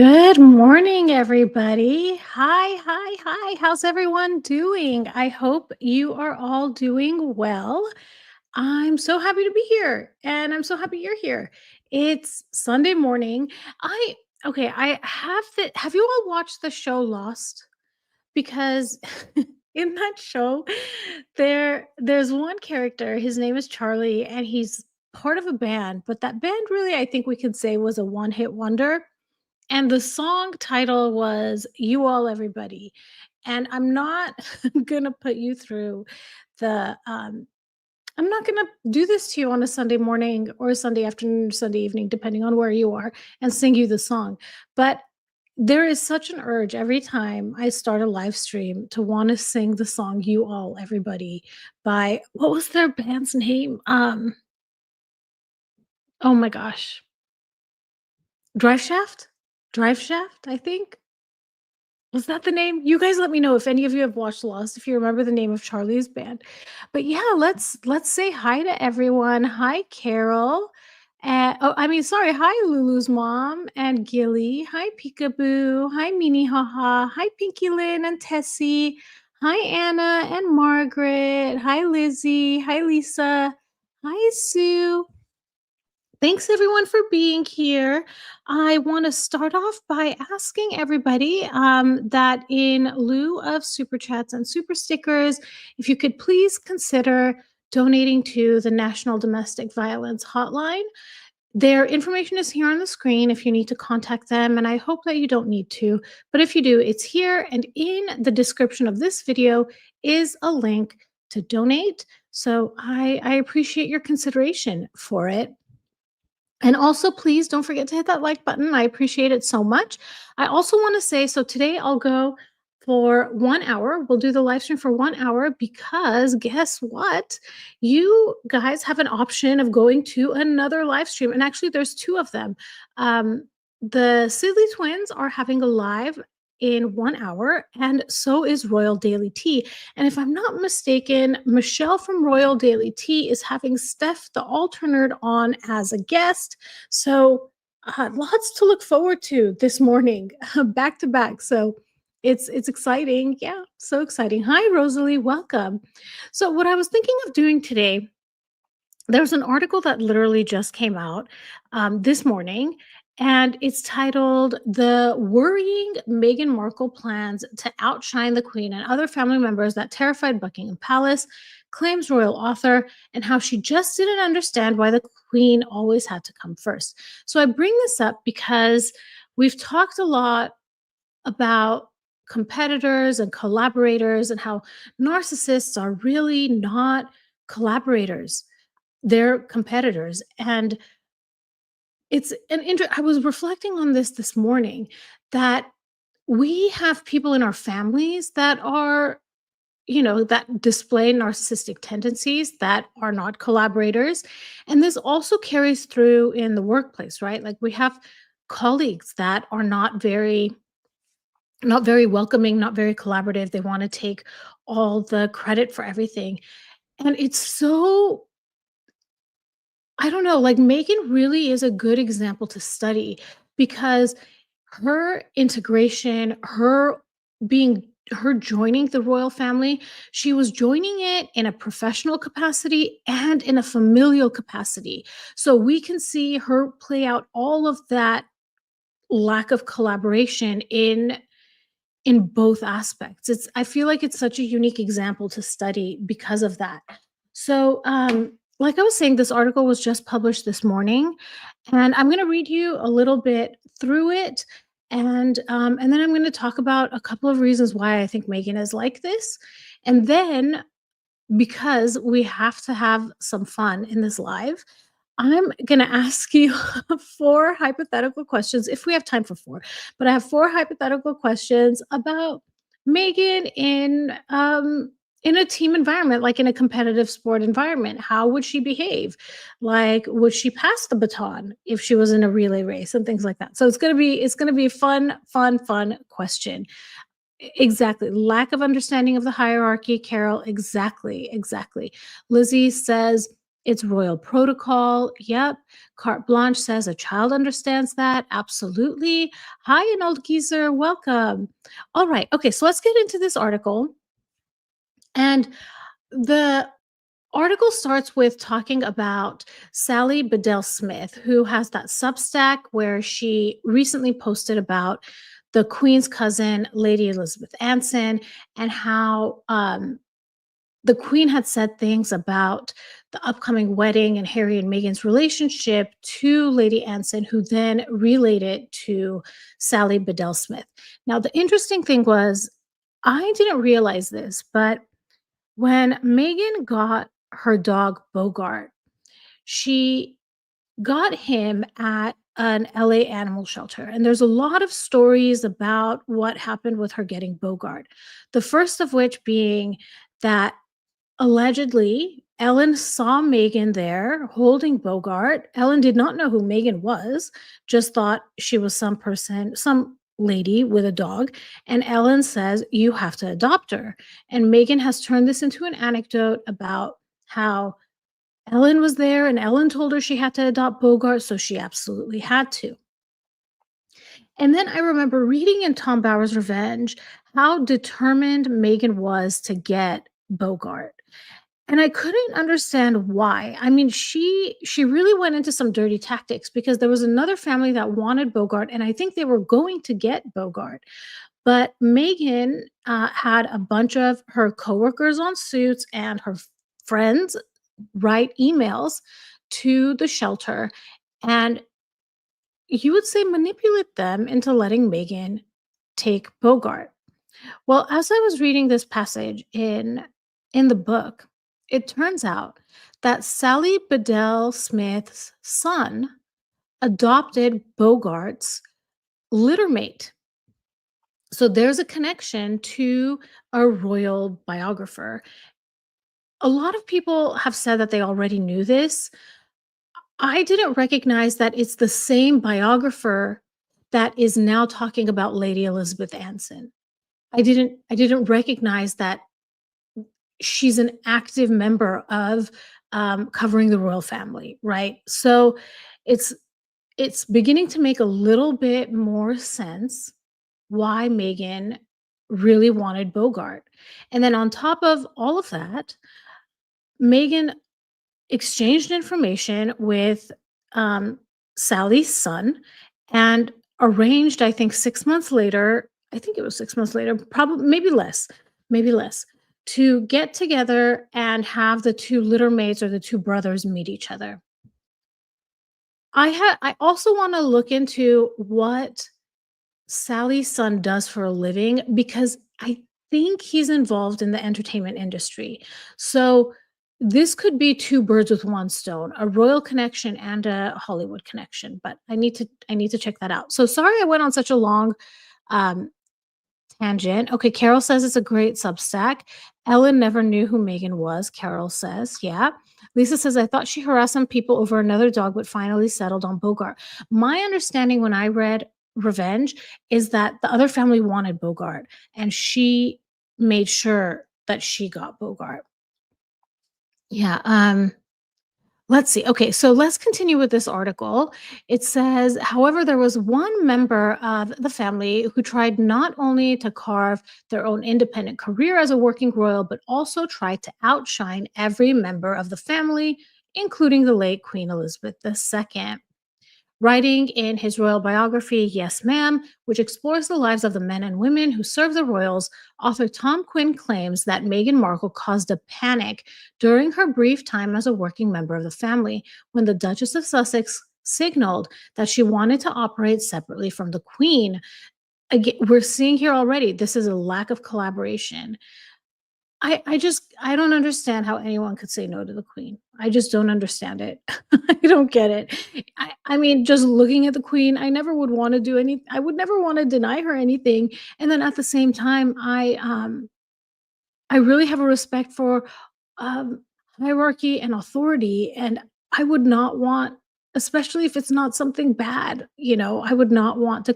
Good morning, everybody. Hi, hi, hi. How's everyone doing? I hope you are all doing well. I'm so happy to be here, and I'm so happy you're here. It's Sunday morning. I okay, I have you all watched the show Lost? Because in that show, there's one character, his name is Charlie, and he's part of a band, but that band really, I think we could say, was a one-hit wonder, and the song title was "You All Everybody." And I'm not gonna put you through the I'm not gonna do this to you on a Sunday morning or a Sunday afternoon or Sunday evening, depending on where you are, and sing you the song. But there is such an urge every time I start a live stream to want to sing the song "You All Everybody" by what was their band's name? Oh my gosh. Drive Shaft? Drive Shaft, I think. Was that the name? You guys let me know if any of you have watched Lost, if you remember the name of Charlie's band. But yeah, let's say hi to everyone. Hi, Carol. Oh, I mean, sorry. Hi, Lulu's mom and Gilly. Hi, Peekaboo. Hi, Mini Haha. Hi, Pinky Lynn and Tessie. Hi, Anna and Margaret. Hi, Lizzie. Hi, Lisa. Hi, Sue. Thanks everyone for being here. I want to start off by asking everybody that in lieu of super chats and super stickers, if you could please consider donating to the National Domestic Violence Hotline. Their information is here on the screen if you need to contact them, and I hope that you don't need to. But if you do, it's here. And in the description of this video is a link to donate. So I appreciate your consideration for it. And also, please don't forget to hit that like button. I appreciate it so much. I also want to say, so today I'll go for 1 hour. We'll do the live stream for 1 hour because guess what? You guys have an option of going to another live stream. And actually, there's two of them. The Sidley twins are having a live in 1 hour, and so is Royal Daily Tea. And if I'm not mistaken, Michelle from Royal Daily Tea is having Steph the alternate on as a guest. So lots to look forward to this morning, back to back. So it's exciting. Yeah, so exciting. Hi, Rosalie. Welcome. So what I was thinking of doing today, there was an article that literally just came out this morning, and it's titled "The Worrying Meghan Markle Plans to Outshine the Queen and Other Family Members That Terrified Buckingham Palace, Claims Royal Author, and How She Just Didn't Understand Why the Queen Always Had to Come First." So I bring this up because we've talked a lot about competitors and collaborators and how narcissists are really not collaborators, they're competitors. And I was reflecting on this morning, that we have people in our families that are, that display narcissistic tendencies, that are not collaborators. And this also carries through in the workplace, right? Like we have colleagues that are not very welcoming, not very collaborative. They want to take all the credit for everything. And it's so, I don't know, like Megan really is a good example to study because her integration, her joining the royal family, she was joining it in a professional capacity and in a familial capacity. So we can see her play out all of that lack of collaboration in both aspects. I feel like it's such a unique example to study because of that. So, like I was saying, this article was just published this morning, and I'm going to read you a little bit through it, and then I'm going to talk about a couple of reasons why I think Megan is like this, and then because we have to have some fun in this live, I'm going to ask you four hypothetical questions if we have time for four. But I have four hypothetical questions about Megan in a team environment, like in a competitive sport environment. How would she behave? Like, would she pass the baton if she was in a relay race and things like that? So it's gonna be a fun question. Exactly. Lack of understanding of the hierarchy, Carol. Exactly. Exactly. Lizzie says It's royal protocol. Yep. Carte Blanche says a child understands that. Absolutely. Hi, an old geezer. Welcome. All right. Okay. So let's get into this article. And the article starts with talking about Sally Bedell Smith, who has that Substack where she recently posted about the Queen's cousin, Lady Elizabeth Anson, and how the Queen had said things about the upcoming wedding and Harry and Meghan's relationship to Lady Anson, who then relayed it to Sally Bedell Smith. Now, the interesting thing was, I didn't realize this, but when Meghan got her dog Bogart, she got him at an LA animal shelter. And there's a lot of stories about what happened with her getting Bogart. The first of which being that allegedly, Ellen saw Megan there holding Bogart. Ellen did not know who Megan was, just thought she was some person, some lady with a dog. And Ellen says, "You have to adopt her." And Megan has turned this into an anecdote about how Ellen was there and Ellen told her she had to adopt Bogart, so she absolutely had to. And then I remember reading in Tom Bower's Revenge how determined Megan was to get Bogart. And I couldn't understand why. I mean, she really went into some dirty tactics because there was another family that wanted Bogart, and I think they were going to get Bogart. But Megan had a bunch of her coworkers on Suits and her friends write emails to the shelter, and you would say manipulate them into letting Megan take Bogart. Well, as I was reading this passage in the book, it turns out that Sally Bedell Smith's son adopted Bogart's littermate. So there's a connection to a royal biographer. A lot of people have said that they already knew this. I didn't recognize that it's the same biographer that is now talking about Lady Elizabeth Anson. I didn't recognize that she's an active member of covering the royal family, right? So it's it's beginning to make a little bit more sense why Megan really wanted Bogart. And then on top of all of that, Megan exchanged information with um, Sally's son and arranged, I think 6 months later, I think it was 6 months later, probably maybe less, to get together and have the two litter mates or the two brothers meet each other. I also want to look into what Sally's son does for a living because I think he's involved in the entertainment industry. So this could be two birds with one stone, a royal connection and a Hollywood connection, but I need to check that out. So sorry I went on such a long um tangent. Okay, Carol says it's a great Substack. Ellen never knew who Megan was, Carol says. Yeah. Lisa says, I thought she harassed some people over another dog, but finally settled on Bogart. My understanding when I read Revenge is that the other family wanted Bogart and she made sure that she got Bogart. Yeah. Let's see. Okay, so let's continue with this article. It says, however, there was one member of the family who tried not only to carve their own independent career as a working royal, but also tried to outshine every member of the family, including the late Queen Elizabeth II. Writing in his royal biography, Yes, Ma'am, which explores the lives of the men and women who serve the royals, author Tom Quinn claims that Meghan Markle caused a panic during her brief time as a working member of the family when the Duchess of Sussex signaled that she wanted to operate separately from the Queen. Again, we're seeing here already, this is a lack of collaboration. I don't understand how anyone could say no to the queen. I just don't understand it. I don't get it. I mean, just looking at the queen, I never would wanna do any I would never wanna deny her anything, and then at the same time, I really have a respect for, um, hierarchy and authority, and I would not want especially if it's not something bad, I would not want to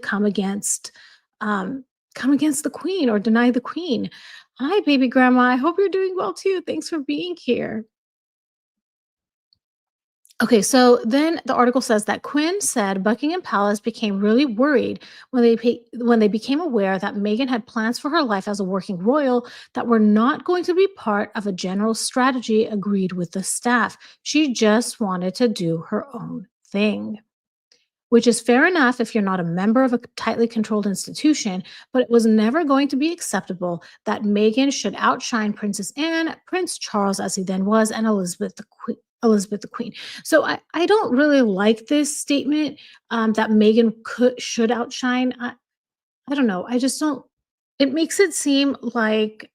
um, come against the queen or deny the queen. Hi, baby grandma. I hope you're doing well too. Thanks for being here. Okay, so then the article says that Quinn said Buckingham Palace became really worried when they became aware that Meghan had plans for her life as a working royal that were not going to be part of a general strategy agreed with the staff. She just wanted to do her own thing, which is fair enough if you're not a member of a tightly controlled institution, but it was never going to be acceptable that Meghan should outshine Princess Anne, Prince Charles, as he then was, and Elizabeth the Queen. Elizabeth the Queen. So I don't really like this statement that Meghan should outshine. I don't know. I just don't. It makes it seem like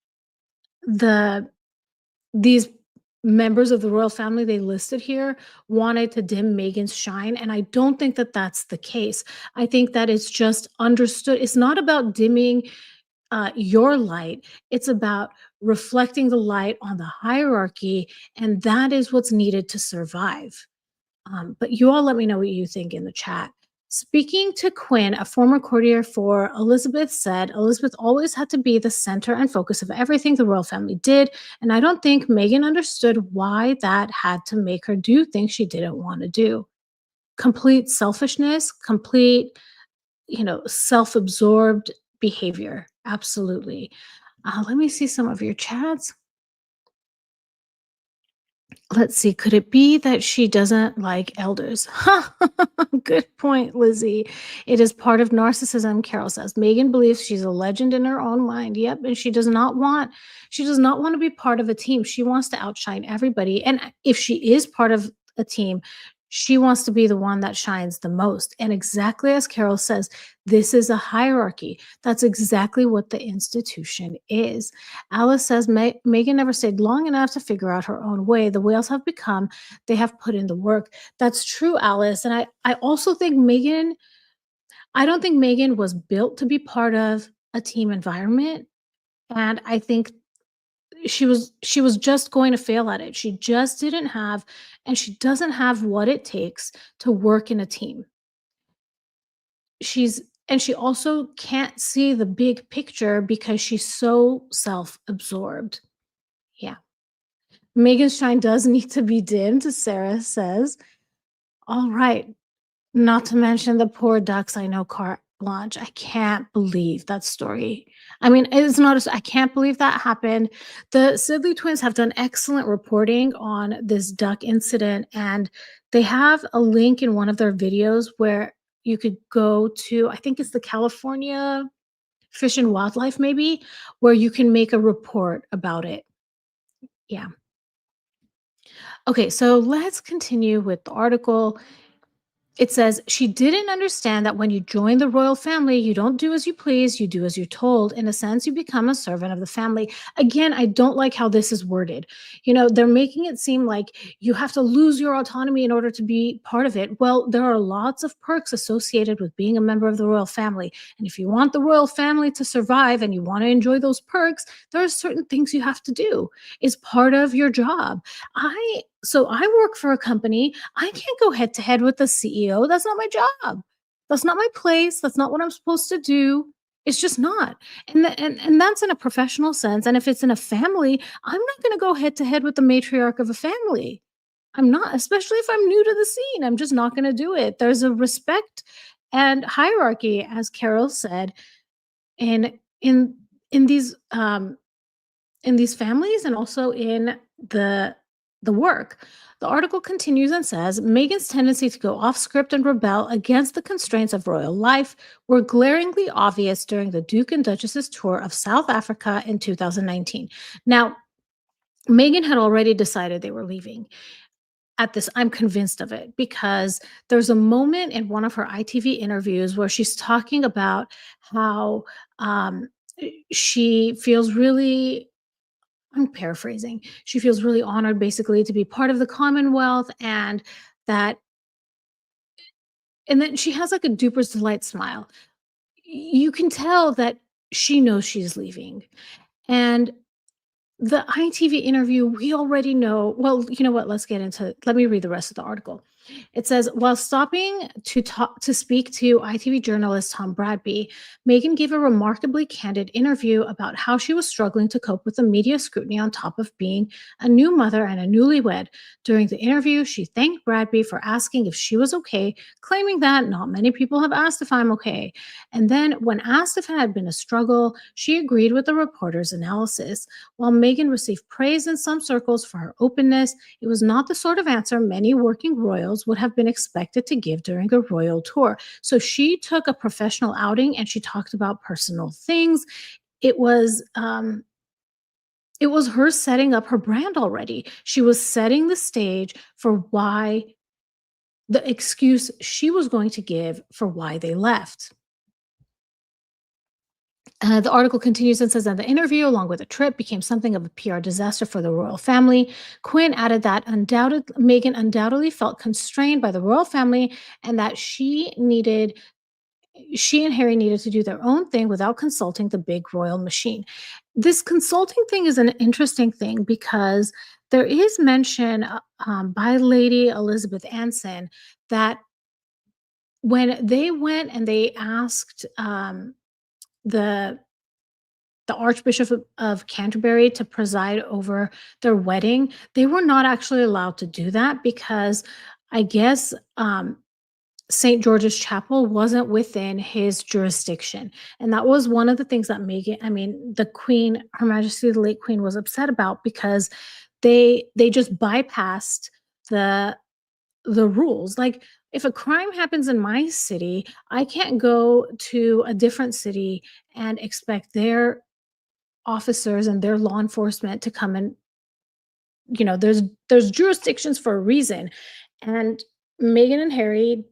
the these members of the royal family they listed here wanted to dim Meghan's shine, and I don't think that that's the case. I think that it's just understood. It's not about dimming your light. It's about reflecting the light on the hierarchy, and that is what's needed to survive. But you all let me know what you think in the chat. Speaking to Quinn, a former courtier for Elizabeth said Elizabeth always had to be the center and focus of everything the royal family did. And I don't think Meghan understood why that had to make her do things she didn't want to do. Complete selfishness, complete, self absorbed behavior. Absolutely. Let me see some of your chats. Let's see, could it be that she doesn't like elders? Good point, Lizzie. It is part of narcissism, Carol says. Megan believes she's a legend in her own mind. Yep, and she does not want to be part of a team. She wants to outshine everybody. And if she is part of a team, she wants to be the one that shines the most. And exactly as Carol says, this is a hierarchy. That's exactly what the institution is. Alice says Megan never stayed long enough to figure out her own way. The whales have become, they have put in the work. That's true, Alice. And I also think I don't think Megan was built to be part of a team environment. And I think she was just going to fail at it. She just didn't have, and she doesn't have what it takes to work in a team. She also can't see the big picture because she's so self-absorbed. Yeah. Megan's shine does need to be dimmed, Sarah says. All right. Not to mention the poor ducks. I know carte blanche. I can't believe that story. I mean, it's not, I can't believe that happened. The Sidley twins have done excellent reporting on this duck incident, and they have a link in one of their videos where you could go to, I think it's the California Fish and Wildlife, maybe, where you can make a report about it. Yeah. Okay, so let's continue with the article. It says, she didn't understand that when you join the royal family, you don't do as you please, you do as you're told. In a sense, you become a servant of the family. Again, I don't like how this is worded. They're making it seem like you have to lose your autonomy in order to be part of it. Well, there are lots of perks associated with being a member of the royal family. And if you want the royal family to survive and you want to enjoy those perks, there are certain things you have to do. It's part of your job. I work for a company. I can't go head to head with the CEO. That's not my job. That's not my place. That's not what I'm supposed to do. It's just not. And that's in a professional sense. And if it's in a family, I'm not going to go head to head with the matriarch of a family. I'm not, especially if I'm new to the scene. I'm just not going to do it. There's a respect and hierarchy, as Carol said, in in in these families and also in the work. The article continues and says Meghan's tendency to go off script and rebel against the constraints of royal life were glaringly obvious during the Duke and Duchess's tour of South Africa in 2019. Now, Meghan had already decided they were leaving. At this, I'm convinced of it because there's a moment in one of her ITV interviews where she's talking about how she feels really, I'm paraphrasing. She feels really honored basically to be part of the Commonwealth, that and then she has like a duper's delight smile. You can tell that she knows she's leaving. And the ITV interview, we already know. Well, you know what? Let me read the rest of the article. It says, while stopping to speak to ITV journalist Tom Bradby, Megan gave a remarkably candid interview about how she was struggling to cope with the media scrutiny on top of being a new mother and a newlywed. During the interview, she thanked Bradby for asking if she was okay, claiming that not many people have asked if I'm okay. And then, when asked if it had been a struggle, she agreed with the reporter's analysis. While Megan received praise in some circles for her openness, it was not the sort of answer many working royals would have been expected to give during a royal tour. So she took a professional outing and she talked about personal things. It was um it was her setting up her brand already. She was setting the stage for why the excuse she was going to give for why they left. The article continues and says that the interview, along with the trip, became something of a PR disaster for the royal family. Quinn added that Meghan undoubtedly felt constrained by the royal family and that she and Harry needed to do their own thing without consulting the big royal machine. This consulting thing is an interesting thing because there is mention by Lady Elizabeth Anson that when they went and they asked the Archbishop of Canterbury to preside over their wedding, they were not actually allowed to do that because I guess St. George's Chapel wasn't within his jurisdiction. And that was one of the things that the Queen, Her Majesty the late Queen, was upset about because they just bypassed the rules. Like, if a crime happens in my city, I can't go to a different city and expect their officers and their law enforcement to come and, there's jurisdictions for a reason. And Meghan and Harry,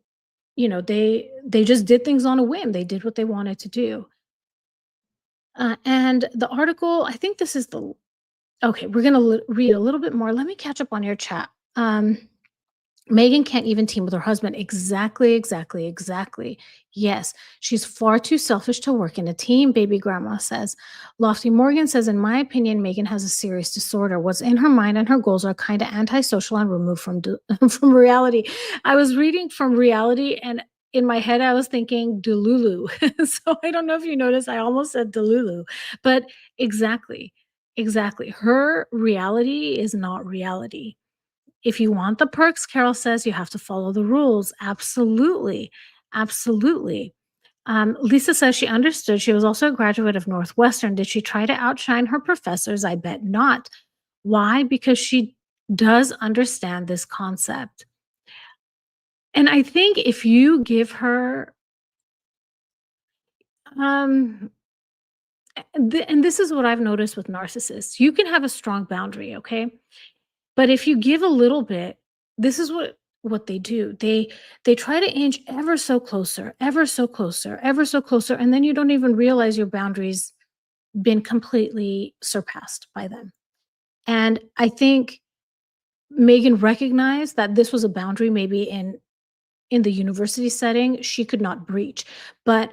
they just did things on a whim. They did what they wanted to do. And the article, I think this is the okay, we're going to read a little bit more. Let me catch up on your chat. Megan can't even team with her husband. Exactly, exactly, exactly. Yes, she's far too selfish to work in a team, baby grandma says. Lofty Morgan says, in my opinion, Megan has a serious disorder. What's in her mind and her goals are kind of antisocial and removed from from reality. I was reading from reality and in my head I was thinking Delulu. So I don't know if you noticed, I almost said Delulu, but exactly, exactly. Her reality is not reality. If you want the perks, Carol says, you have to follow the rules. Absolutely. Absolutely. Lisa says she understood. She was also a graduate of Northwestern. Did she try to outshine her professors? I bet not. Why? Because she does understand this concept. And I think if you give her, um, and this is what I've noticed with narcissists, you can have a strong boundary, okay? But if you give a little bit, this is what they do. They try to inch ever so closer, ever so closer, ever so closer, and then you don't even realize your boundaries been completely surpassed by them. And I think Megan recognized that this was a boundary maybe in the university setting she could not breach. But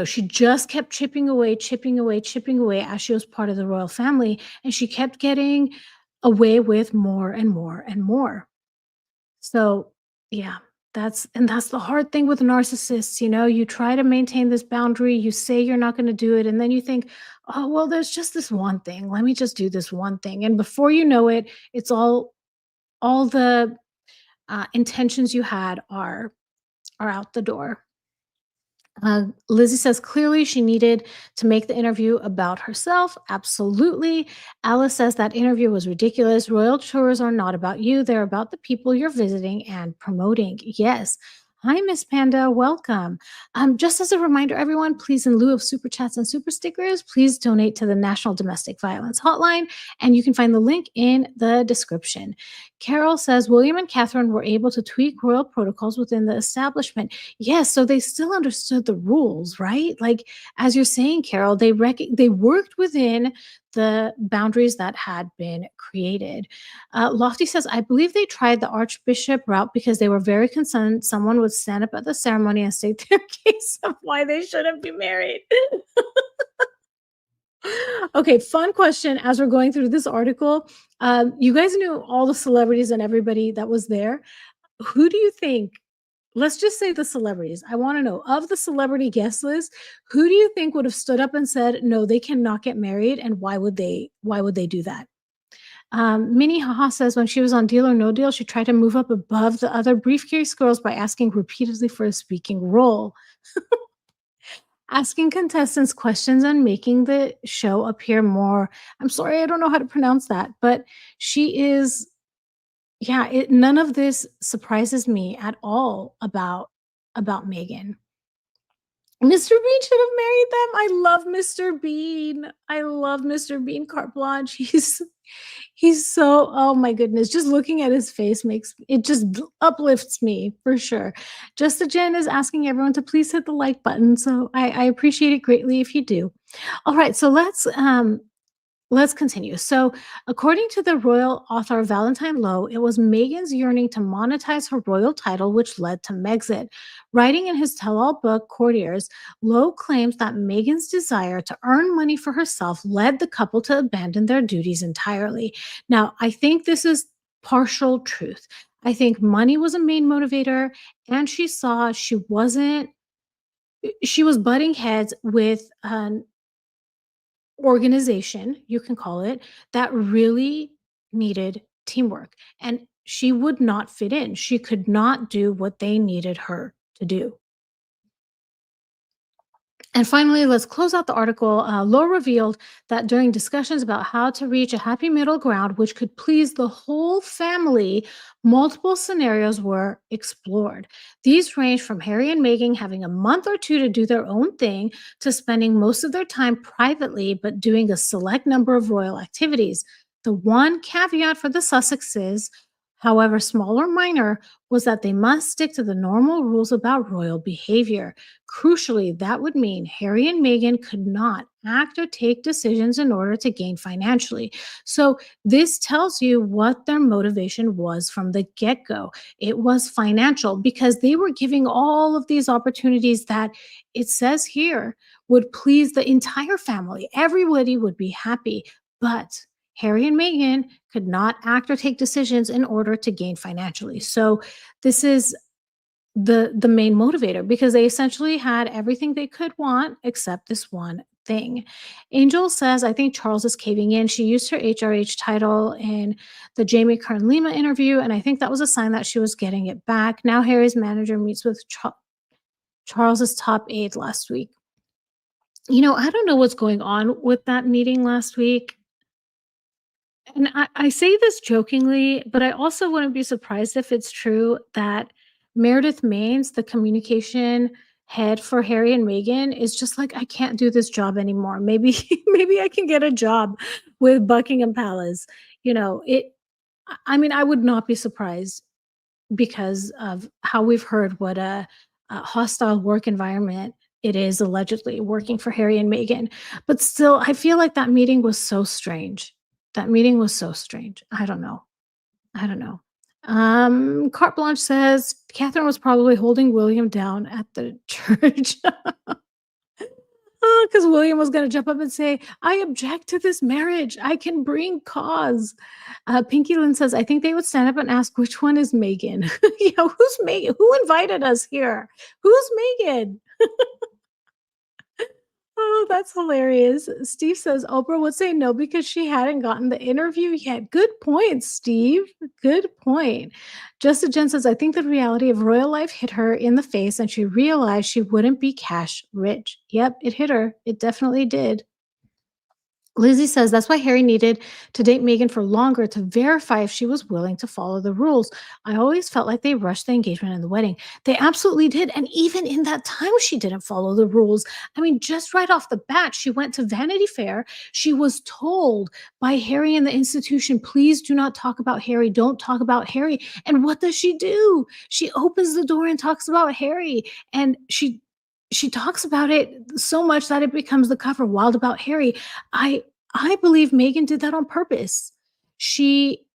she just kept chipping away, chipping away, chipping away as she was part of the royal family, and she kept getting away with more and more and more. So, yeah, that's the hard thing with narcissists, you try to maintain this boundary, you say you're not gonna do it, and then you think, "Oh, well, there's just this one thing. Let me just do this one thing." And before you know it, it's all the intentions you had are out the door. Lizzie says clearly she needed to make the interview about herself. Absolutely. Alice says that interview was ridiculous. Royal tours are not about you, they're about the people you're visiting and promoting. Yes. Hi, Miss Panda. Welcome. Just as a reminder, everyone, please, in lieu of super chats and super stickers, please donate to the National Domestic Violence Hotline, and you can find the link in the description. Carol says William and Catherine were able to tweak royal protocols within the establishment. Yes, so they still understood the rules, right? Like, as you're saying, Carol, they worked within the boundaries that had been created. Lofty says, I believe they tried the archbishop route because they were very concerned someone would stand up at the ceremony and state their case of why they shouldn't be married. Okay, fun question as we're going through this article. You guys knew all the celebrities and everybody that was there. Who do you think, let's just say the celebrities. I wanna know, of the celebrity guest list, who do you think would have stood up and said, "No, they cannot get married," and why would they do that? Minnie Haha says when she was on Deal or No Deal, she tried to move up above the other briefcase girls by asking repeatedly for a speaking role, asking contestants questions and making the show appear more, I'm sorry, I don't know how to pronounce that, but she is, yeah, none of this surprises me at all about Megan. Mr. Bean should have married them. I love Mr. Bean. I love Mr. Bean carte blanche. He's so, oh my goodness, just looking at his face makes it just uplifts me for sure. Just Jen is asking everyone to please hit the like button. So I appreciate it greatly if you do. All right, so let's continue. So, according to the royal author Valentine Lowe, it was Meghan's yearning to monetize her royal title which led to Megxit. Writing in his tell all book, Courtiers, Lowe claims that Meghan's desire to earn money for herself led the couple to abandon their duties entirely. Now, I think this is partial truth. I think money was a main motivator, and she saw she was butting heads with an organization, you can call it, that really needed teamwork. And she would not fit in. She could not do what they needed her to do. And finally, let's close out the article. Law revealed that during discussions about how to reach a happy middle ground, which could please the whole family, multiple scenarios were explored. These range from Harry and Meghan having a month or two to do their own thing to spending most of their time privately, but doing a select number of royal activities. The one caveat for the Sussexes, however small or minor, was that they must stick to the normal rules about royal behavior. Crucially, that would mean Harry and Meghan could not act or take decisions in order to gain financially. So, this tells you what their motivation was from the get go. It was financial because they were giving all of these opportunities that it says here would please the entire family. Everybody would be happy. But Harry and Meghan could not act or take decisions in order to gain financially. So, this is the main motivator because they essentially had everything they could want except this one thing. Angel says, I think Charles is caving in. She used her HRH title in the Jamie Kern Lima interview, and I think that was a sign that she was getting it back. Now Harry's manager meets with Charles's top aide last week. I don't know what's going on with that meeting last week. And I say this jokingly, but I also wouldn't be surprised if it's true that Meredith Maines, the communication head for Harry and Meghan, is just like, I can't do this job anymore. Maybe, maybe I can get a job with Buckingham Palace. I mean, I would not be surprised because of how we've heard what a hostile work environment it is allegedly working for Harry and Meghan. But still, I feel like that meeting was so strange. That meeting was so strange. I don't know. I don't know. Carte Blanche says Catherine was probably holding William down at the church. Because William was going to jump up and say, I object to this marriage. I can bring cause. Pinky Lynn says, I think they would stand up and ask, which one is Megan? Who's Megan? Who invited us here? Who's Megan? Oh, that's hilarious. Steve says Oprah would say no because she hadn't gotten the interview yet. Good point, Steve. Good point. Justin Jen says, I think the reality of royal life hit her in the face and she realized she wouldn't be cash rich. Yep, it hit her. It definitely did. Lizzie says that's why Harry needed to date Meghan for longer to verify if she was willing to follow the rules. I always felt like they rushed the engagement and the wedding. They absolutely did. And even in that time, she didn't follow the rules. I mean, just right off the bat, she went to Vanity Fair. She was told by Harry and the institution, please do not talk about Harry. Don't talk about Harry. And what does she do? She opens the door and talks about Harry. And she talks about it so much that it becomes the cover, Wild About Harry. I believe Meghan did that on purpose. She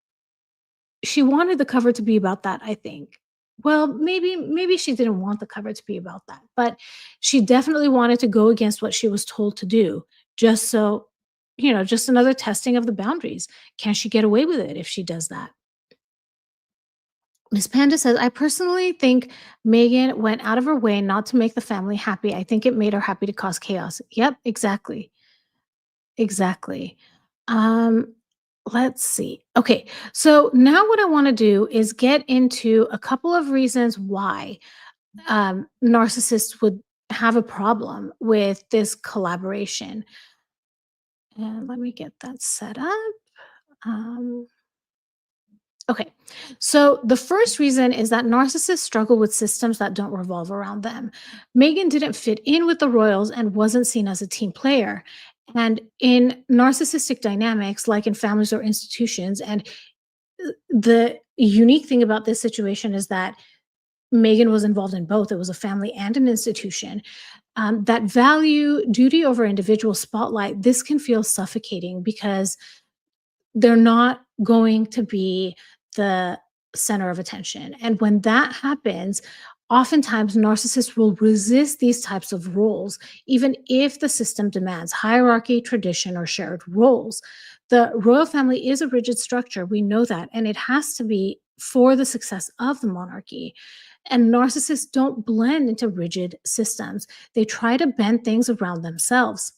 she wanted the cover to be about that, I think. Well, maybe she didn't want the cover to be about that, but she definitely wanted to go against what she was told to do, just so, just another testing of the boundaries. Can she get away with it if she does that? Miss Panda says, I personally think Megan went out of her way not to make the family happy. I think it made her happy to cause chaos. Yep, exactly. Exactly. Um, let's see. Okay, so now what I want to do is get into a couple of reasons why narcissists would have a problem with this collaboration. And let me get that set up. Um, Okay. So the first reason is that narcissists struggle with systems that don't revolve around them. Megan didn't fit in with the royals and wasn't seen as a team player. And in narcissistic dynamics, like in families or institutions, and the unique thing about this situation is that Megan was involved in both. It was a family and an institution that value duty over individual spotlight. This can feel suffocating because they're not going to be the center of attention. And when that happens, oftentimes narcissists will resist these types of roles, even if the system demands hierarchy, tradition, or shared roles. The royal family is a rigid structure. We know that. And it has to be for the success of the monarchy. And narcissists don't blend into rigid systems, they try to bend things around themselves.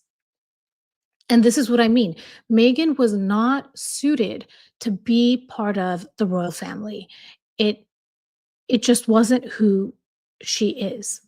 And this is what I mean. Meghan was not suited to be part of the royal family. It it just wasn't who she is.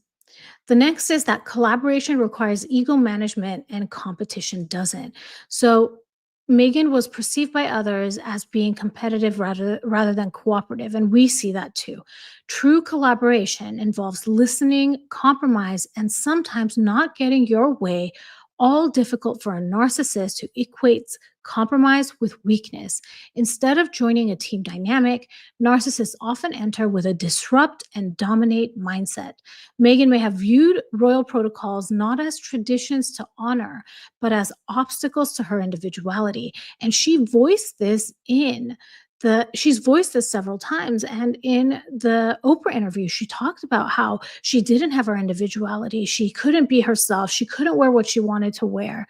The next is that collaboration requires ego management and competition doesn't. So Megan was perceived by others as being competitive rather than cooperative, and we see that too. True collaboration involves listening, compromise, and sometimes not getting your way, all difficult for a narcissist who equates compromise with weakness. Instead of joining a team dynamic, narcissists often enter with a disrupt and dominate mindset. Meghan may have viewed royal protocols not as traditions to honor, but as obstacles to her individuality. And she's voiced this several times. And in the Oprah interview, she talked about how she didn't have her individuality. She couldn't be herself. She couldn't wear what she wanted to wear.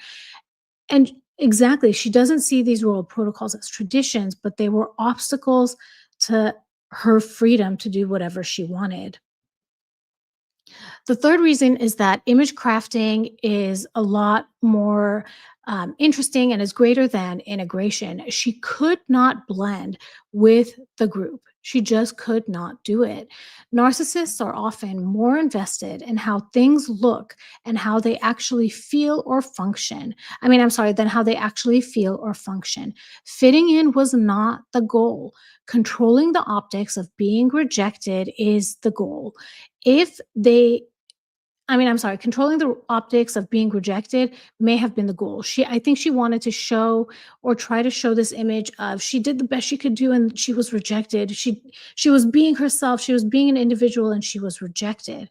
And exactly, she doesn't see these royal protocols as traditions, but they were obstacles to her freedom to do whatever she wanted. The third reason is that image crafting is a lot more interesting and is greater than integration. She could not blend with the group. She just could not do it. Narcissists are often more invested in how things look and how they actually feel or function. I'm sorry, than how they actually feel or function. Fitting in was not the goal. Controlling the optics of being rejected is the goal. If they I'm sorry, controlling the optics of being rejected may have been the goal. I think she wanted to show or try to show this image of she did the best she could do and she was rejected. She was being herself, she was being an individual and she was rejected.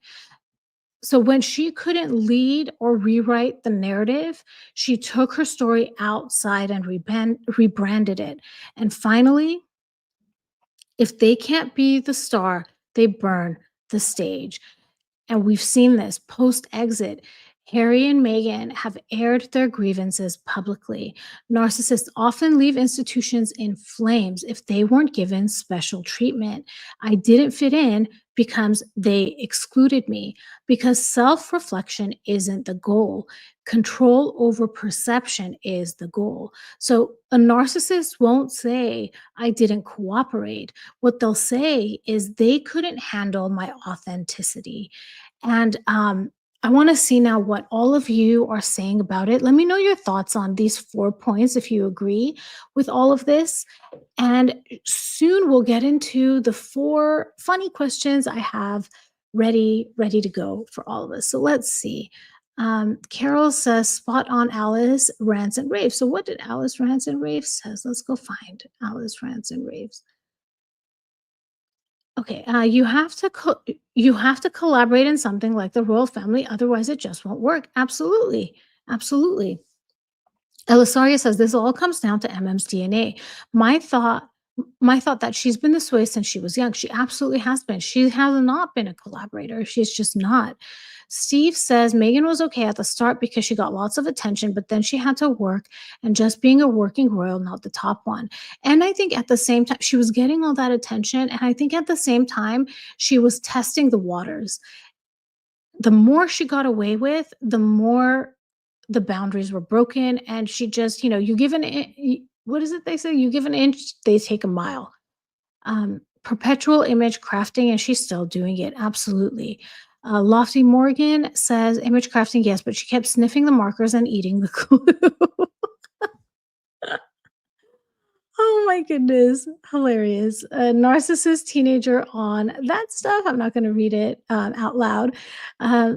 So when she couldn't lead or rewrite the narrative, she took her story outside and rebranded it. And finally, if they can't be the star, they burn the stage. And we've seen this post exit. Harry and Meghan have aired their grievances publicly. Narcissists often leave institutions in flames if they weren't given special treatment. I didn't fit in because they excluded me, because self reflection isn't the goal. Control over perception is the goal. So a narcissist won't say, I didn't cooperate. What they'll say is they couldn't handle my authenticity. And I want to see now what all of you are saying about it. Let me know your thoughts on these 4 points if you agree with all of this. And soon we'll get into the 4 funny questions I have ready to go for all of us. So let's see. Carol says, spot on Alice rants and raves. So what did Alice rants and raves says? Let's go find Alice rants and raves. Okay, you have to collaborate in something like the royal family, otherwise it just won't work. Absolutely, absolutely. Elisaria says this all comes down to MM's DNA. My thought, my thought that she's been this way since she was young. She absolutely has been. She has not been a collaborator. She's just not. Steve says Megan was okay at the start because she got lots of attention, but then she had to work and just being a working royal, not the top one. And I think at the same time, she was getting all that attention. And I think at the same time, she was testing the waters. The more she got away with, the more the boundaries were broken. And she just, you give what is it they say? You give an inch, they take a mile. Perpetual image crafting, and she's still doing it. Absolutely. Lofty Morgan says image crafting, yes, but she kept sniffing the markers and eating the glue. Oh my goodness, hilarious. A narcissist teenager on that stuff. I'm not going to read it out loud. Uh,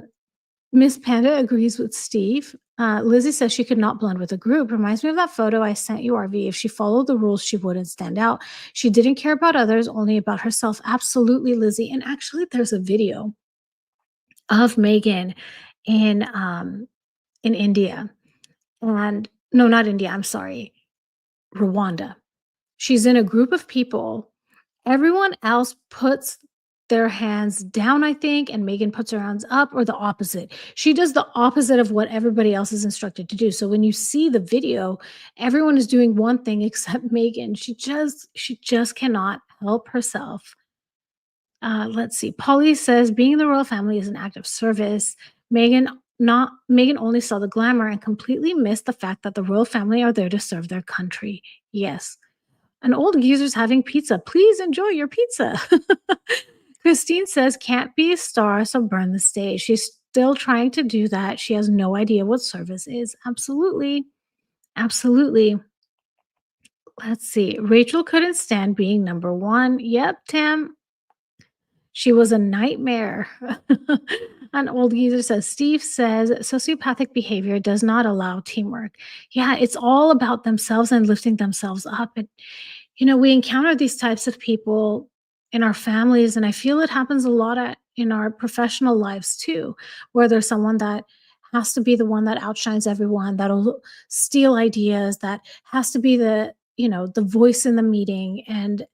Miss Panda agrees with Steve. Lizzie says she could not blend with a group. Reminds me of that photo I sent you, RV. If she followed the rules, she wouldn't stand out. She didn't care about others, only about herself. Absolutely, Lizzie. And actually, there's a video of Megan in in India, and no, not India. I'm sorry, Rwanda. She's in a group of people. Everyone else puts their hands down, I think, and Megan puts her hands up, or the opposite. She does the opposite of what everybody else is instructed to do. So when you see the video, everyone is doing one thing except Megan. She just cannot help herself. Let's see. Polly says being in the royal family is an act of service. Megan only saw the glamour and completely missed the fact that the royal family are there to serve their country. Yes. An old geezer's having pizza. Please enjoy your pizza. Christine says, can't be a star, so burn the stage. She's still trying to do that. She has no idea what service is. Absolutely. Absolutely. Let's see. Rachel couldn't stand being number one. Yep, Tim. She was a nightmare. An old geezer says, Steve says sociopathic behavior does not allow teamwork. Yeah, it's all about themselves and lifting themselves up. And, we encounter these types of people in our families, and I feel it happens a lot in our professional lives too, where there's someone that has to be the one that outshines everyone, that'll steal ideas, that has to be the voice in the meeting. And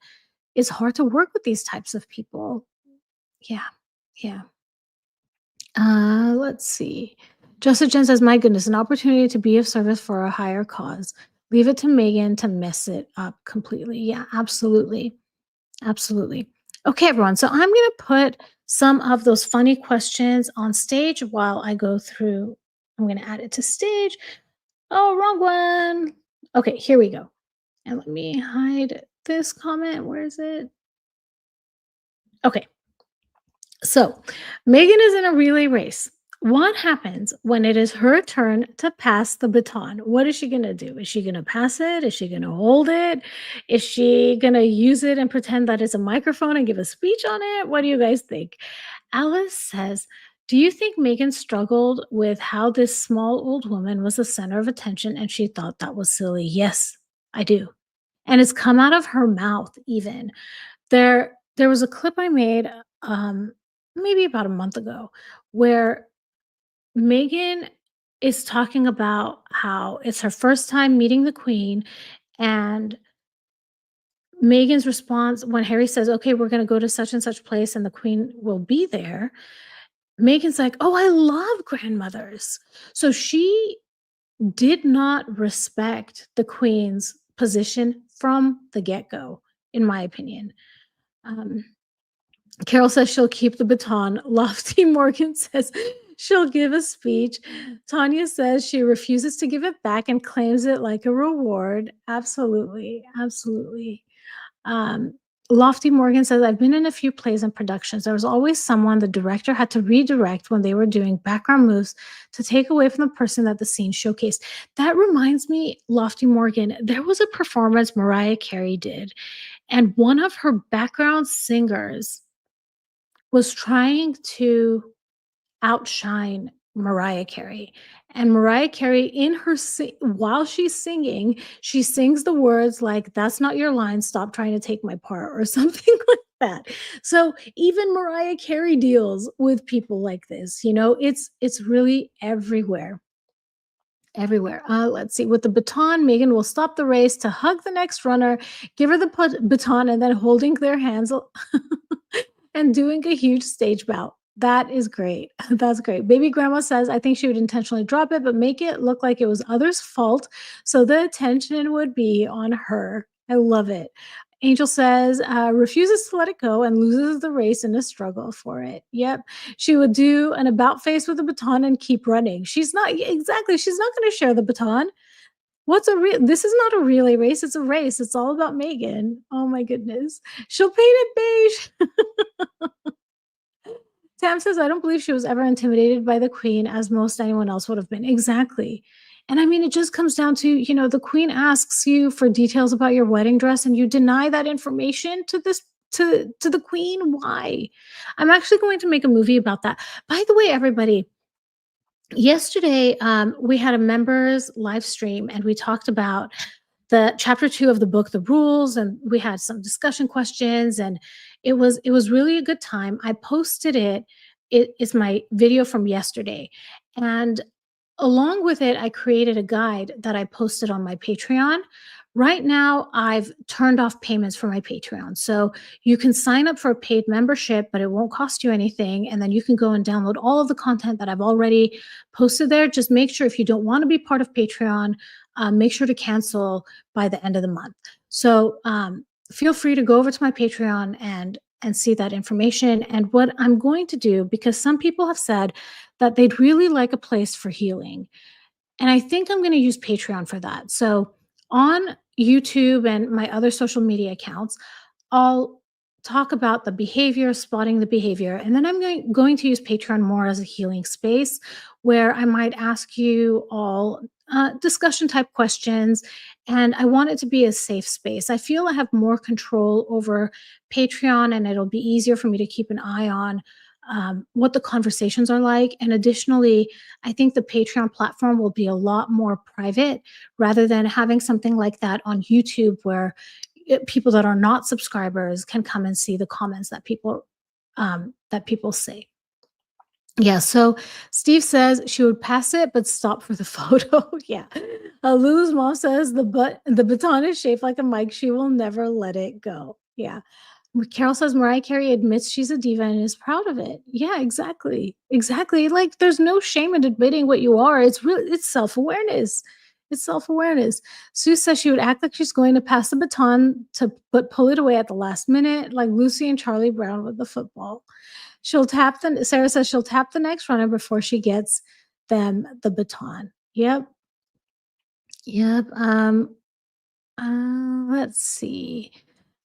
it's hard to work with these types of people. Yeah. Yeah. Let's see. Joseph Jen says, my goodness, an opportunity to be of service for a higher cause. Leave it to Megan to mess it up completely. Yeah, absolutely. Absolutely. Okay, everyone. So I'm going to put some of those funny questions on stage while I go through. I'm going to add it to stage. Oh, wrong one. Okay, here we go. And let me hide this comment. Where is it? Okay. So, Megan is in a relay race. What happens when it is her turn to pass the baton? What is she going to do? Is she going to pass it? Is she going to hold it? Is she going to use it and pretend that it's a microphone and give a speech on it? What do you guys think? Alice says, do you think Megan struggled with how this small old woman was the center of attention and she thought that was silly? Yes, I do. And it's come out of her mouth even. There was a clip I made, maybe about a month ago, where Megan is talking about how it's her first time meeting the queen, and Megan's response when Harry says, "Okay, we're gonna go to such and such place, and the queen will be there." Megan's like, "Oh, I love grandmothers." So she did not respect the queen's position from the get-go, in my opinion. Um, Carol says she'll keep the baton. Lofty Morgan says she'll give a speech. Tanya says she refuses to give it back and claims it like a reward. Absolutely. Absolutely. Um, Lofty Morgan says, I've been in a few plays and productions. There was always someone the director had to redirect when they were doing background moves to take away from the person that the scene showcased. That reminds me, Lofty Morgan, there was a performance Mariah Carey did, and one of her background singers was trying to outshine Mariah Carey. And Mariah Carey, while she's singing, she sings the words like, "That's not your line. Stop trying to take my part," or something like that. So even Mariah Carey deals with people like this. It's really everywhere. Everywhere. Let's see. With the baton, Megan will stop the race to hug the next runner, give her the baton, and then holding their hands and doing a huge stage bow. That is great. That's great. Baby grandma says, I think she would intentionally drop it, but make it look like it was others' fault so the attention would be on her. I love it. Angel says, refuses to let it go and loses the race in a struggle for it. Yep. She would do an about face with a baton and keep running. She's not, exactly. She's not going to share the baton. What's a real, this is not a relay race. It's a race. It's all about Megan. Oh my goodness. She'll paint it beige. Tam says, I don't believe she was ever intimidated by the queen as most anyone else would have been. Exactly. And I mean, it just comes down to, the queen asks you for details about your wedding dress and you deny that information to this to the queen. Why? I'm actually going to make a movie about that. By the way, everybody, yesterday we had a members live stream and we talked about the chapter 2 of the book, The Rules, and we had some discussion questions, and it was really a good time. I posted it. It is my video from yesterday. And along with it, I created a guide that I posted on my Patreon. Right now, I've turned off payments for my Patreon. So you can sign up for a paid membership, but it won't cost you anything. And then you can go and download all of the content that I've already posted there. Just make sure if you don't want to be part of Patreon, make sure to cancel by the end of the month. So feel free to go over to my Patreon and see that information. And what I'm going to do, because some people have said that they'd really like a place for healing. And I think I'm going to use Patreon for that. So on YouTube and my other social media accounts, I'll talk about the behavior, spotting the behavior, and then I'm going to use Patreon more as a healing space where I might ask you all discussion type questions. And I want it to be a safe space. I feel I have more control over Patreon and it'll be easier for me to keep an eye on what the conversations are like. And additionally, I think the Patreon platform will be a lot more private rather than having something like that on YouTube where people that are not subscribers can come and see the comments that people say. Yeah, so Steve says she would pass it but stop for the photo. Yeah. Lulu's mom says the baton is shaped like a mic. She will never let it go. Yeah. Carol says Mariah Carey admits she's a diva and is proud of it. Yeah, exactly. Exactly. Like there's no shame in admitting what you are. It's self-awareness. It's self-awareness. Sue says she would act like she's going to pass the baton but pull it away at the last minute, like Lucy and Charlie Brown with the football. Sarah says she'll tap the next runner before she gets them the baton. Yep. Yep. Let's see.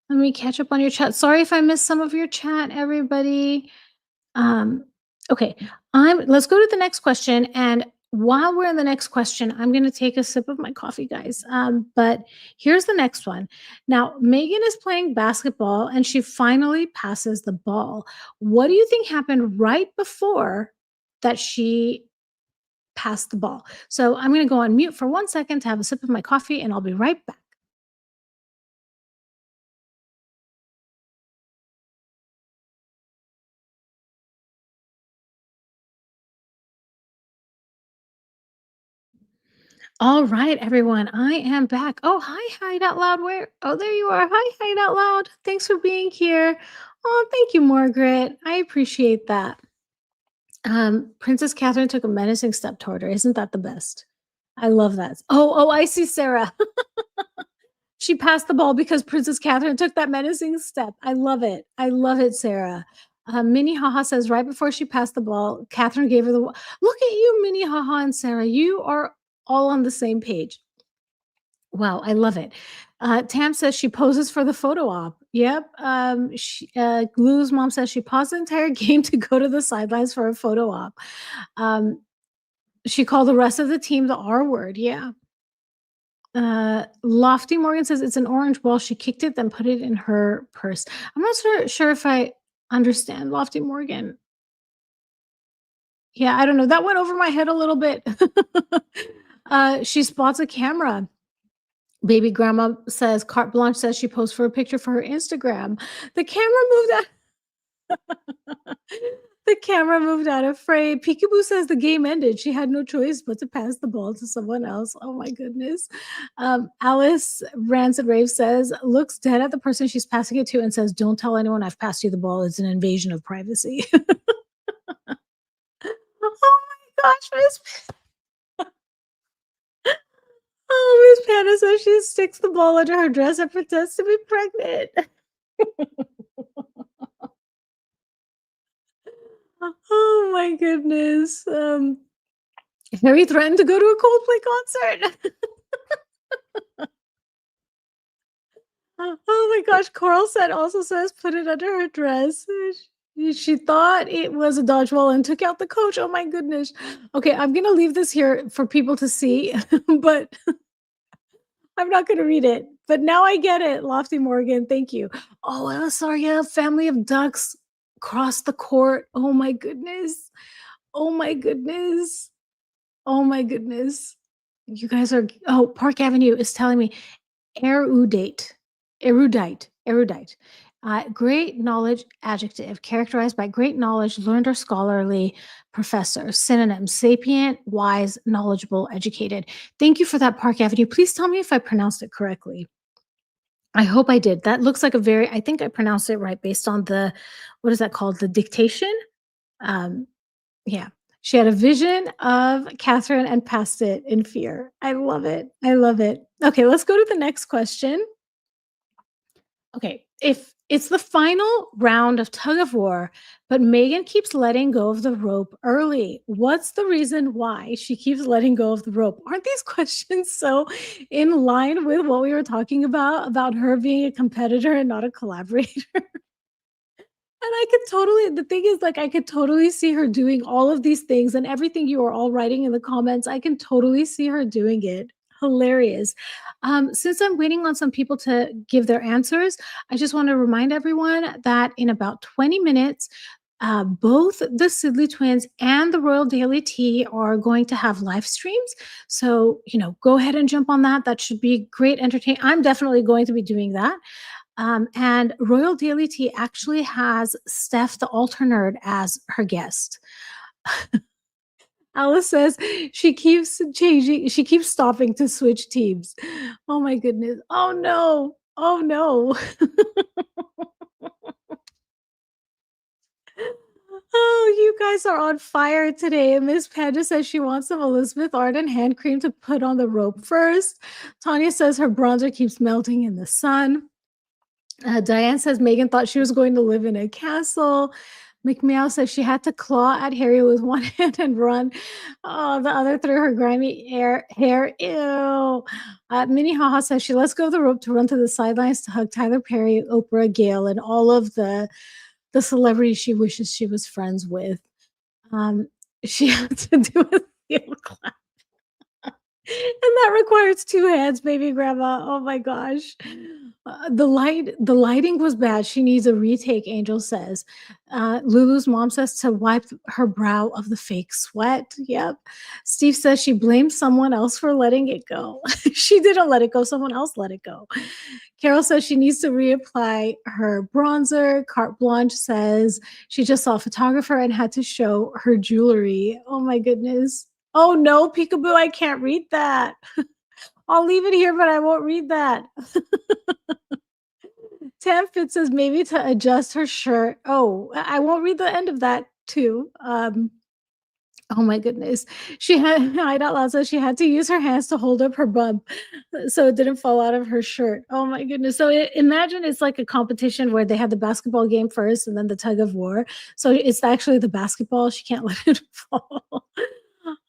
Let me catch up on your chat. Sorry if I missed some of your chat, everybody. Okay, let's go to the next question. And while we're in the next question, I'm going to take a sip of my coffee, guys. But here's the next one. Now, Megan is playing basketball and she finally passes the ball. What do you think happened right before that she passed the ball? So I'm going to go on mute for 1 second to have a sip of my coffee and I'll be right back. All right, everyone, I am back. Oh, hi, Hide Out Loud. Where? Oh, there you are. Hi, Hide Out Loud. Thanks for being here. Oh, thank you, Margaret. I appreciate that. Princess Catherine took a menacing step toward her. Isn't that the best? I love that. Oh, I see Sarah. She passed the ball because Princess Catherine took that menacing step. I love it. I love it, Sarah. Minnie Haha says right before she passed the ball, Catherine gave her the. Look at you, Minnie Haha and Sarah. You are all on the same page. Wow, I love it. Tam says she poses for the photo op. Yep. Glue's mom says she paused the entire game to go to the sidelines for a photo op. She called the rest of the team the R word. Yeah. Lofty Morgan says it's an orange ball. She kicked it, then put it in her purse. I'm not sure if I understand Lofty Morgan. Yeah, I don't know. That went over my head a little bit. She spots a camera. Baby grandma says carte blanche says she posed for a picture for her Instagram. The camera moved out. The camera moved out of frame. Peekaboo says the game ended. She had no choice but to pass the ball to someone else. Oh my goodness. Alice Rancid Rave says, looks dead at the person she's passing it to and says, don't tell anyone I've passed you the ball. It's an invasion of privacy. Oh my gosh, Miss Panda says she sticks the ball under her dress and pretends to be pregnant. Oh my goodness. Harry threatened to go to a Coldplay concert. Oh my gosh, Carl said also says put it under her dress. She thought it was a dodgeball and took out the coach. Oh my goodness. Okay, I'm gonna leave this here for people to see, but I'm not gonna read it. But now I get it, Lofty Morgan. Thank you. Oh, sorry, a family of ducks crossed the court. Oh my goodness. Oh my goodness. Oh my goodness. You guys are Park Avenue is telling me erudite, erudite. Great knowledge adjective characterized by great knowledge, learned or scholarly professor. Synonym sapient, wise, knowledgeable, educated. Thank you for that, Park Avenue. Please tell me if I pronounced it correctly. I hope I did. That looks like I think I pronounced it right based on what is that called? The dictation? Um, yeah. She had a vision of Catherine and passed it in fear. I love it. I love it. Okay, let's go to the next question. Okay, if it's the final round of tug of war, but Megan keeps letting go of the rope early, what's the reason why she keeps letting go of the rope? Aren't these questions so in line with what we were talking about her being a competitor and not a collaborator? And I could totally the thing is, like, I could totally see her doing all of these things and everything you are all writing in the comments, I can totally see her doing it. Hilarious. Since I'm waiting on some people to give their answers, I just want to remind everyone that in about 20 minutes, both the Sidley twins and the Royal Daily Tea are going to have live streams. So, go ahead and jump on that. That should be great entertainment. I'm definitely going to be doing that. And Royal Daily Tea actually has Steph the Alter Nerd as her guest. Alice says she keeps stopping to switch teams. Oh my goodness. Oh no. Oh no. Oh, you guys are on fire today. Miss Panda says she wants some Elizabeth Arden hand cream to put on the rope first. Tanya says her bronzer keeps melting in the sun. Diane says Megan thought she was going to live in a castle. McMeow says she had to claw at Harry with one hand and run. Oh, the other through her grimy hair. Ew. Minnie Haha says she lets go of the rope to run to the sidelines to hug Tyler Perry, Oprah, Gail, and all of the celebrities she wishes she was friends with. She had to do a heel clap. And that requires 2 hands, baby grandma. Oh my gosh. The lighting was bad. She needs a retake, Angel says. Lulu's mom says to wipe her brow of the fake sweat. Yep. Steve says she blames someone else for letting it go. She didn't let it go. Someone else let it go. Carol says she needs to reapply her bronzer. Carte Blanche says she just saw a photographer and had to show her jewelry. Oh my goodness. Oh no, Peekaboo, I can't read that. I'll leave it here, but I won't read that. Tam Fitz says maybe to adjust her shirt. Oh, I won't read the end of that too. Oh my goodness. She had Hide Out Loud says she had to use her hands to hold up her bump so it didn't fall out of her shirt. Oh my goodness. So imagine it's like a competition where they had the basketball game first and then the tug of war. So it's actually the basketball. She can't let it fall.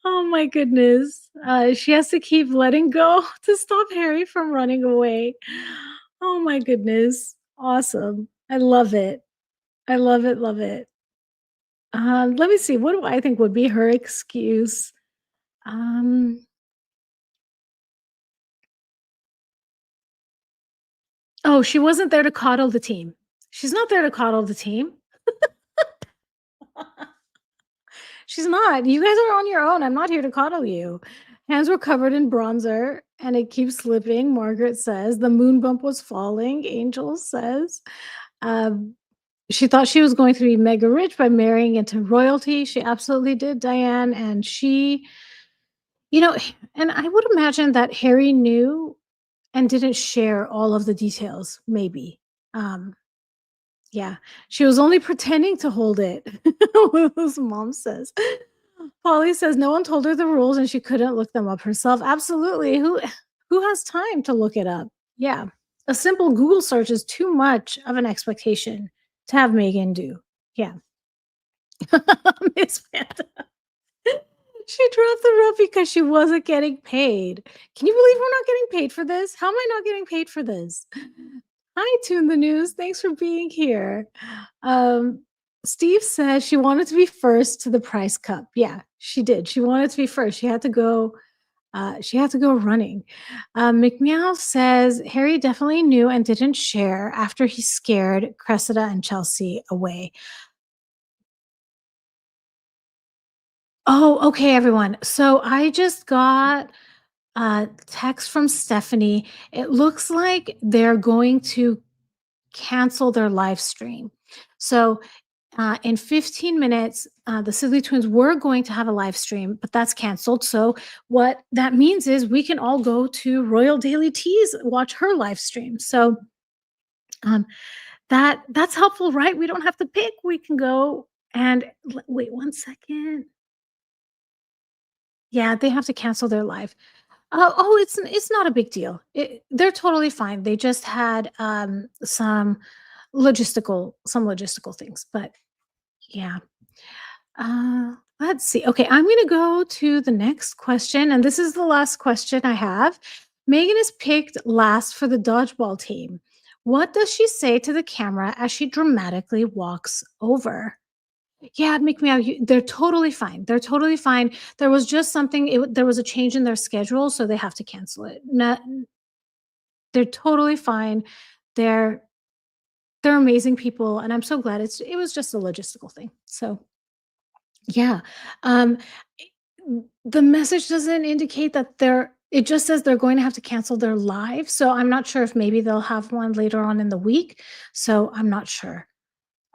Oh my goodness. She has to keep letting go to stop Harry from running away. Oh my goodness. Awesome. I love it. I love it. Love it. Let me see. What do I think would be her excuse? Um, oh, she wasn't there to coddle the team. She's not there to coddle the team. She's not. You guys are on your own. I'm not here to coddle you. Hands were covered in bronzer and it keeps slipping. Margaret says the moon bump was falling. Angel says um, she thought she was going to be mega rich by marrying into royalty. She absolutely did, Diane. And you know, and I would imagine that Harry knew and didn't share all of the details, maybe. Um, Yeah. She was only pretending to hold it, Lulu's mom says. Polly says no one told her the rules and she couldn't look them up herself. Absolutely. Who has time to look it up? Yeah. A simple Google search is too much of an expectation to have Megan do. Yeah. Miss Panda. She dropped the rope because she wasn't getting paid. Can you believe we're not getting paid for this? How am I not getting paid for this? Hi, Tune the News. Thanks for being here. Um, Steve says she wanted to be first to the prize cup. Yeah, she did. She wanted to be first. She had to go. She had to go running. McMeow says Harry definitely knew and didn't share after he scared Cressida and Chelsea away. Oh, okay, everyone. So I just got a text from Stephanie. It looks like they're going to cancel their live stream. So in 15 minutes, the Sibley Twins were going to have a live stream, but that's canceled. So what that means is we can all go to Royal Daily Teas, watch her live stream. So um, that's helpful, right? We don't have to pick. We can go and wait 1 second. Yeah, they have to cancel their live. Oh, it's not a big deal. They're totally fine. They just had some logistical things, but yeah. Let's see. Okay, I'm going to go to the next question, and this is the last question I have. Megan is picked last for the dodgeball team. What does she say to the camera as she dramatically walks over? Yeah, make me out. They're totally fine. They're totally fine. There was just something. There was a change in their schedule, so they have to cancel it. They're totally fine. They're they're amazing people, and I'm so glad it was just a logistical thing. So yeah. Um, the message doesn't indicate that it just says they're going to have to cancel their live. So I'm not sure if maybe they'll have one later on in the week. So I'm not sure.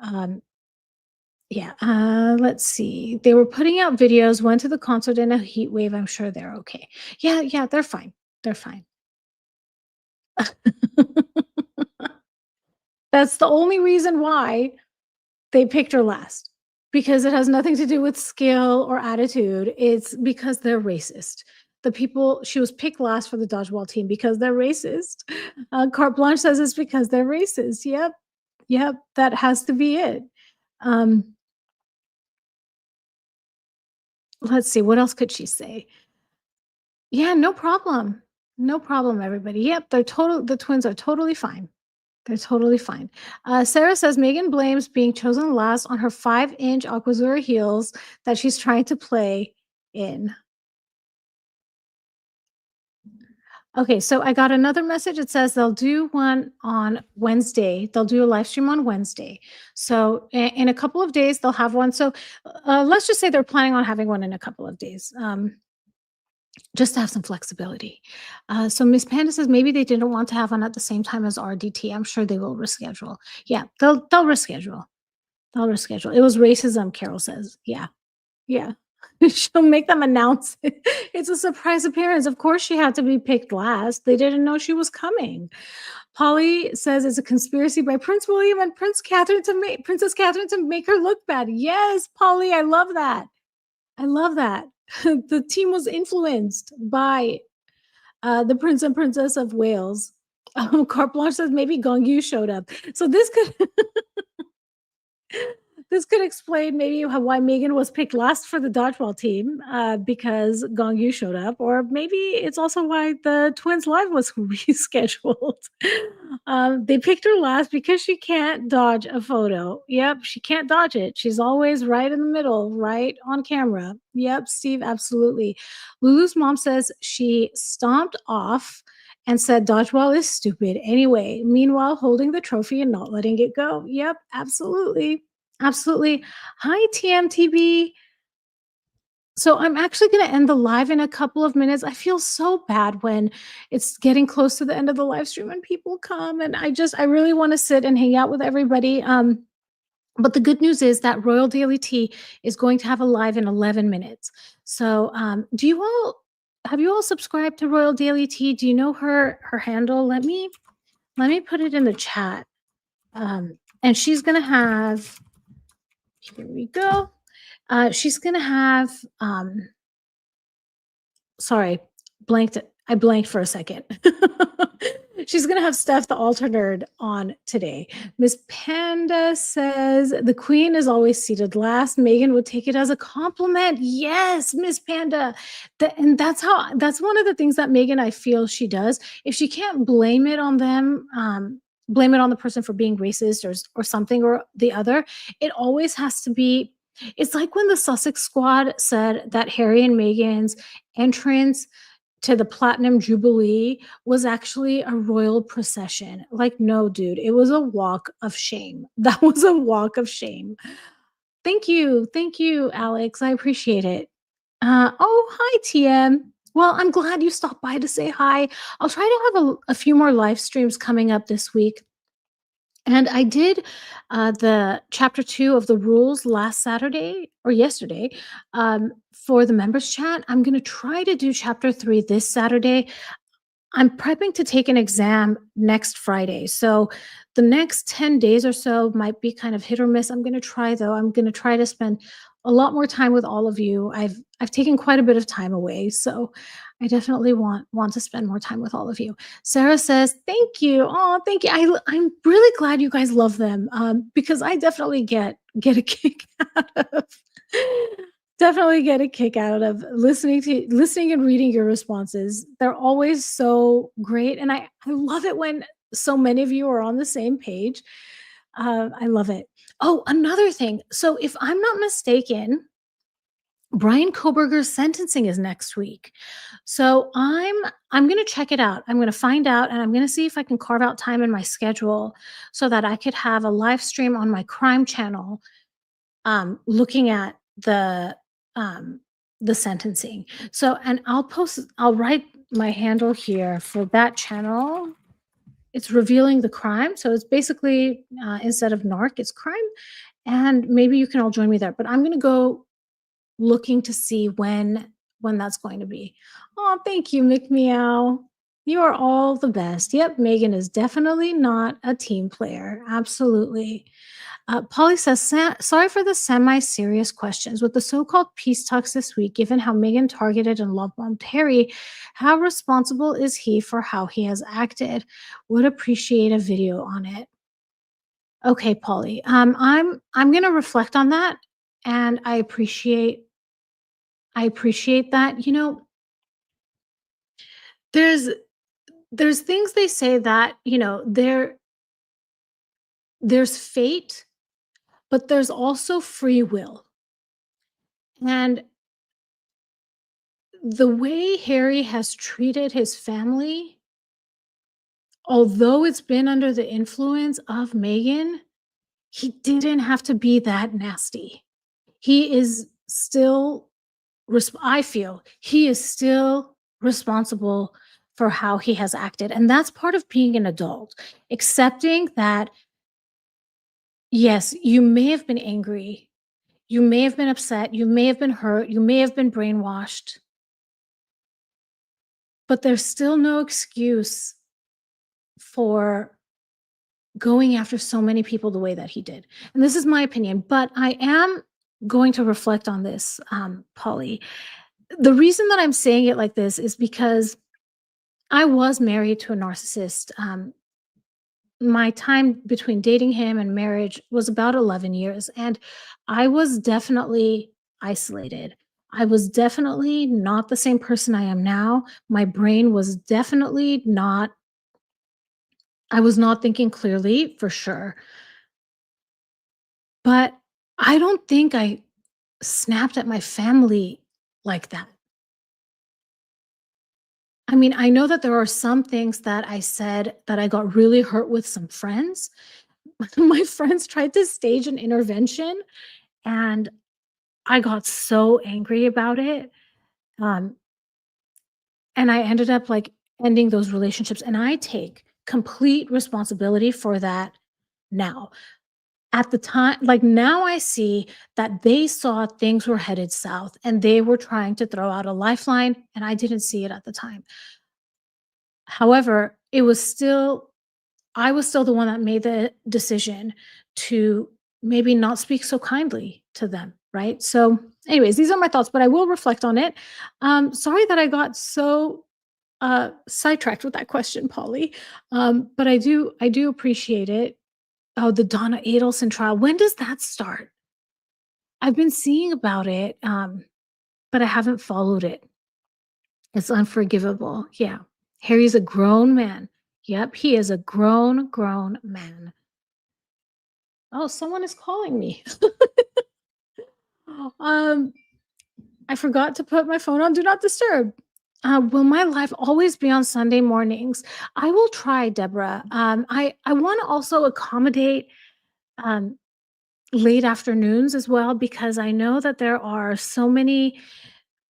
Um, yeah. Let's see. They were putting out videos, went to the concert in a heat wave. I'm sure they're okay. Yeah, yeah, they're fine. They're fine. That's the only reason why they picked her last, because it has nothing to do with skill or attitude. It's because they're racist. The people she was picked last for the dodgeball team because they're racist. Carte Blanche says it's because they're racist. Yep, yep, that has to be it. Um, let's see, what else could she say? Yeah, no problem. No problem, everybody. Yep, the twins are totally fine. They're totally fine. Sarah says Megan blames being chosen last on her 5-inch Aquazzura heels that she's trying to play in. Okay, so I got another message. It says they'll do one on Wednesday. They'll do a live stream on Wednesday. So in a couple of days, they'll have one. So let's just say they're planning on having one in a couple of days. Just to have some flexibility. So Miss Panda says maybe they didn't want to have one at the same time as RDT. I'm sure they will reschedule. Yeah, they'll reschedule. They'll reschedule. It was racism, Carol says. Yeah, yeah. She'll make them announce it. It's a surprise appearance. Of course, she had to be picked last. They didn't know she was coming. Polly says it's a conspiracy by Prince William and Princess Catherine to make her look bad. Yes, Polly, I love that. I love that. The team was influenced by the Prince and Princess of Wales. Carte Blanche says maybe Gong Yu showed up. So this could this could explain maybe why Megan was picked last for the dodgeball team, because Gong Yu showed up, or maybe it's also why the twins live was rescheduled. They picked her last because she can't dodge a photo. Yep, she can't dodge it. She's always right in the middle, right on camera. Yep, Steve, absolutely. Lulu's mom says she stomped off and said dodgeball is stupid anyway. Meanwhile, holding the trophy and not letting it go. Yep, absolutely. Absolutely. Hi, TMTB. So I'm actually going to end the live in a couple of minutes. I feel so bad when it's getting close to the end of the live stream and people come, and I really want to sit and hang out with everybody. But the good news is that Royal Daily Tea is going to have a live in 11 minutes. So have you all subscribed to Royal Daily Tea? Do you know her handle? Let me put it in the chat. And she's gonna have, here we go. She's gonna have sorry, I blanked for a second. She's gonna have Steph the alternate on today. Miss Panda says the queen is always seated last. Megan would take it as a compliment. Yes, Miss Panda. And that's one of the things that Megan, I feel she does. If she can't blame it on them, blame it on the person for being racist or something or the other, it always has to be. It's like when the Sussex squad said that Harry and Meghan's entrance to the Platinum Jubilee was actually a royal procession. Like, no, dude, it was a walk of shame. That was a walk of shame. Thank you. Thank you, Alex. I appreciate it. Oh, hi, TM. Well, I'm glad you stopped by to say hi. I'll try to have a few more live streams coming up this week. And I did the chapter 2 of the rules last Saturday or yesterday for the members chat. I'm going to try to do chapter 3 this Saturday. I'm prepping to take an exam next Friday. So the next 10 days or so might be kind of hit or miss. I'm going to try though. I'm going to try to spend a lot more time with all of you. I've taken quite a bit of time away, so I definitely want to spend more time with all of you. Sarah says, "Thank you. Oh, thank you. I'm really glad you guys love them because I definitely get a kick out of definitely get a kick out of listening and reading your responses. They're always so great, and I love it when so many of you are on the same page. I love it. Oh, another thing. So if I'm not mistaken, Brian Koberger's sentencing is next week. So I'm gonna check it out. I'm gonna find out and I'm gonna see if I can carve out time in my schedule so that I could have a live stream on my crime channel looking at um, the sentencing. So, and I'll write my handle here for that channel. It's revealing the crime. So it's basically instead of narc, it's crime. And maybe you can all join me there. But I'm gonna go looking to see when that's going to be. Oh, thank you, McMeow. You are all the best. Yep, Megan is definitely not a team player. Absolutely. Polly says, sorry for the semi-serious questions. With the so-called peace talks this week, given how Meghan targeted and love-bombed Harry, how responsible is he for how he has acted? Would appreciate a video on it. Okay, Polly. I'm gonna reflect on that, and I appreciate that. You know, there's there's things they say that, you know, there's fate, but there's also free will. And the way Harry has treated his family, although it's been under the influence of Meghan, he didn't have to be that nasty. He is still I feel he is still responsible for how he has acted. And that's part of being an adult, accepting that, yes, you may have been angry, you may have been upset, you may have been hurt, you may have been brainwashed, but there's still no excuse for going after so many people the way that he did. And this is my opinion, but I am going to reflect on this, Polly. The reason that I'm saying it like this is because I was married to a narcissist. My time between dating him and marriage was about 11 years, and I was definitely isolated. I was definitely not the same person I am now. My brain was definitely not, I was not thinking clearly for sure. But I don't think I snapped at my family like that. I mean, I know that there are some things that I said that I got really hurt with some friends. My friends tried to stage an intervention, and I got so angry about it. Um, and I ended up like ending those relationships. And I take complete responsibility for that now. At the time, like now I see that they saw things were headed south and they were trying to throw out a lifeline, and I didn't see it at the time. However, I was still the one that made the decision to maybe not speak so kindly to them, right? So, anyways, these are my thoughts, but I will reflect on it. Sorry that I got so sidetracked with that question, Polly. But I do appreciate it. Oh, the Donna Adelson trial. When does that start? I've been seeing about it, but I haven't followed it. It's unforgivable. Yeah. Harry's a grown man. Yep, he is a grown man. Oh, someone is calling me. um, I forgot to put my phone on do not disturb. Will my live always be on Sunday mornings? I will try, Deborah. I want to also accommodate um, late afternoons as well because I know that there are so many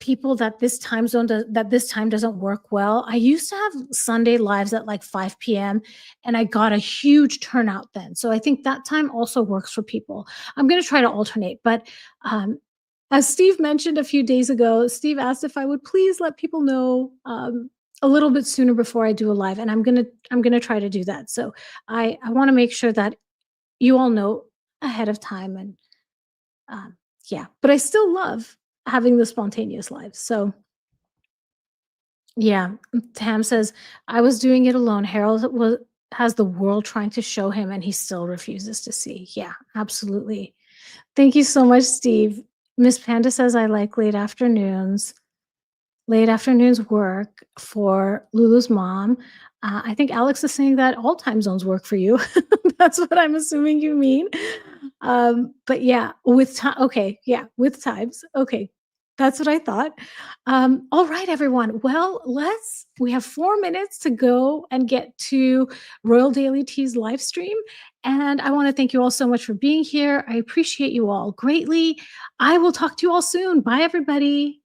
people that this time doesn't work well. I used to have Sunday lives at like 5 p.m. and I got a huge turnout then. So I think that time also works for people. I'm going to try to alternate, but um, as Steve mentioned a few days ago, Steve asked if I would please let people know a little bit sooner before I do a live, and I'm gonna try to do that. So I want to make sure that you all know ahead of time and um, yeah, but I still love having the spontaneous lives. So yeah, Tam says, I was doing it alone. Harold has the world trying to show him and he still refuses to see. Yeah, absolutely. Thank you so much, Steve. Miss Panda says, I like late afternoons. Late afternoons work for Lulu's mom. I think Alex is saying that all time zones work for you. That's what I'm assuming you mean. But yeah, with time. Okay, yeah, with times. Okay, that's what I thought. All right, everyone. Well, we have 4 minutes to go and get to Royal Daily Tea's live stream. And I want to thank you all so much for being here. I appreciate you all greatly. I will talk to you all soon. Bye, everybody.